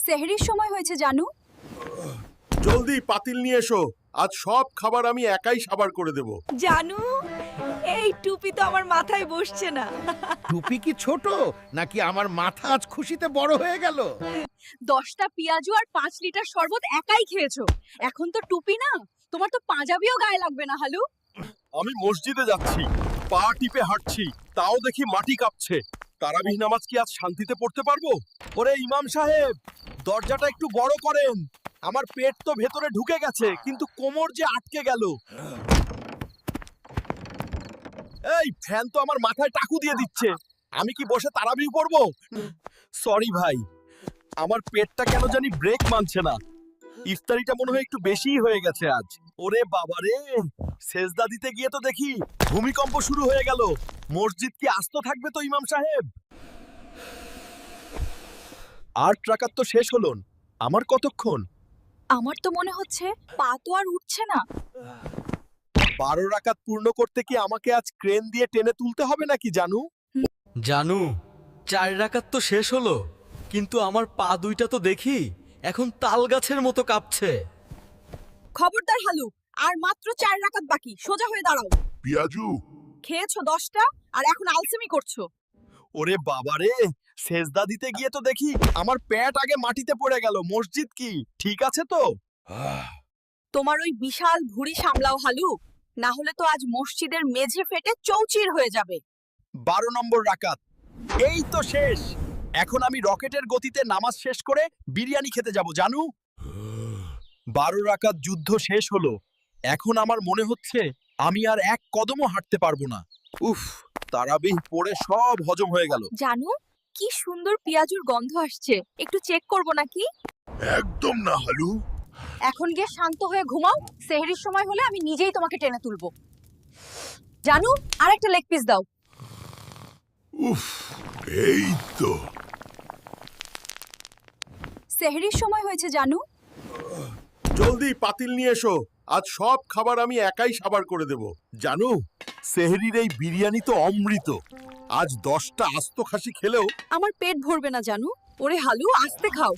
সেহরির সময় হয়েছে জানু। জলদি পাতিল নিয়ে এসো, আজ সব খাবার আমি একাই সাবার করে দেব। জানু, এই টুপি তো আমার মাথায় বসছে না। টুপি কি ছোট নাকি আমার মাথা আজ খুশিতে বড় হয়ে গেল? 10টা পেঁয়াজু আর 5 লিটার শরবত একাই খেয়েছো। এখন তো টুপি না, তোমার তো পাঞ্জাবিও গায়ে লাগবে না হালু। আমি মসজিদে যাচ্ছি, পা টিপে হাঁটছি, তাও দেখি মাটি কাঁপছে। তারাবিহ নামাজ কি আজ শান্তিতে পড়তে পারবো? ওরে ইমাম সাহেব, দরজাটা একটু বড় করেন। আমার পেট তো ভেতরে ঢুকে গেছে, কিন্তু কোমর যে আটকে গেল। এই ফ্যান তো আমার মাথায় টাকু দিয়ে দিচ্ছে। আমি কি বসে তারাবিহ পড়বো? সরি ভাই, আমার পেটটা কেন জানি ব্রেক মানছে না। ইফতারিটা মনে হয় একটু বেশিই হয়ে গেছে আজ। ওরে বাবা রে, সেজদা দিতে গিয়ে তো দেখি ভূমিকম্প শুরু হয়ে গেল। মসজিদ কি আস্ত থাকবে তো ইমাম সাহেব? 8 রাকাত তো শেষ হলো, আমার কতক্ষণ? আমার তো মনে হচ্ছে পা তো আর উঠছে না। 12 রাকাত পূর্ণ করতে কি আমাকে আজ ক্রেন দিয়ে টেনে তুলতে হবে নাকি জানু? জানু, 4 রাকাত তো শেষ হলো, কিন্তু আমার পা দুইটা তো দেখি এখন তাল গাছের মতো কাঁপছে। খবরদার হালু, আর মাত্র 4 রাকাত বাকি, সোজা হয়ে দাঁড়াও। পিয়াজু, খেয়েছো 10টা আর এখন আলসেমি করছো। ওরে বাবা রে, সেজদা দিতে গিয়ে তো দেখি আমার পেট আগে মাটিতে পড়ে গেল। মসজিদ কি ঠিক আছে তো? তোমার ওই বিশাল ভুঁড়ি সামলাও হালু, না হলে তো আজ মসজিদের মেঝে ফেটে চৌচির হয়ে যাবে। 12 নম্বর রাকাত, এই তো শেষ। এখন আমি রকেটের গতিতে নামাজ শেষ করে বিরিয়ানি খেতে যাব জানু। 12 রাকাত যুদ্ধ শেষ হলো, এখন আমার মনে হচ্ছে আমি আর এক কদমও হাঁটতে পারবো না। উফ, তারাবিহ পড়ে সব হজম হয়ে গেল। জানু, কি সুন্দর পেঁয়াজুর গন্ধ আসছে, একটু চেক করব নাকি? একদম না হালু। এখন গিয়ে শান্ত হয়ে ঘুমাও, সেহরির সময় হলে আমি নিজেই তোমাকে টেনে তুলবো। জানু, আরেকটা লেগ পিস দাও। উফ, এই তো। সেহরির সময় হয়েছে জানু। জলদি পাতিল নিয়ে এসো, আজ সব খাবার আমি একাই সাবার করে দেব। জানু, সেহরির এই বিরিয়ানি তো অমৃত। আজ 10টা আস্ত খাসি খেলেও আমার পেট ভরবে না জানু। ওরে হালু, আস্তে খাও।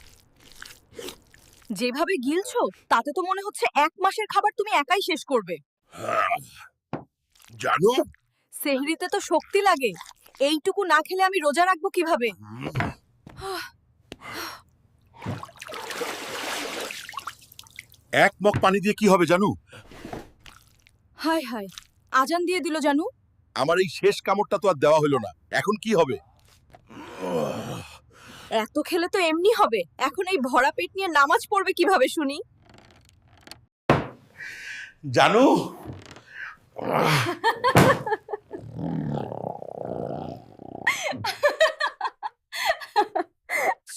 যেভাবে গিলছো তাতে তো মনে হচ্ছে 1 মাসের খাবার তুমি একাই শেষ করবে। জানু, সেহরিতে তো শক্তি লাগে, এইটুকু না খেলে আমি রোজা রাখবো কিভাবে? এক মগ পানি দিয়ে কি হবে জানু? হায় হায়, আজান দিয়ে দিল জানু। আমার এই শেষ কামড়টা তো আর দেওয়া হলো না, এখন কি হবে? এত খেলে তো এমনি হবে, এখন এই ভরা পেট নিয়ে নামাজ পড়বে কিভাবে শুনি? জানু,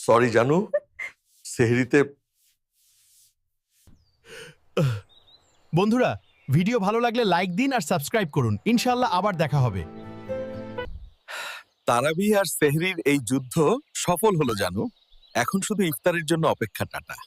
সরি জানু, সেহরিতে। বন্ধুরা, ভিডিও ভালো লাগলে লাইক দিন আর সাবস্ক্রাইব করুন। ইনশাআল্লাহ আবার দেখা হবে। তারাবিহ আর সেহরির এই যুদ্ধ সফল হলো জানু। এখন শুধু ইফতারের জন্য অপেক্ষা। টাটা।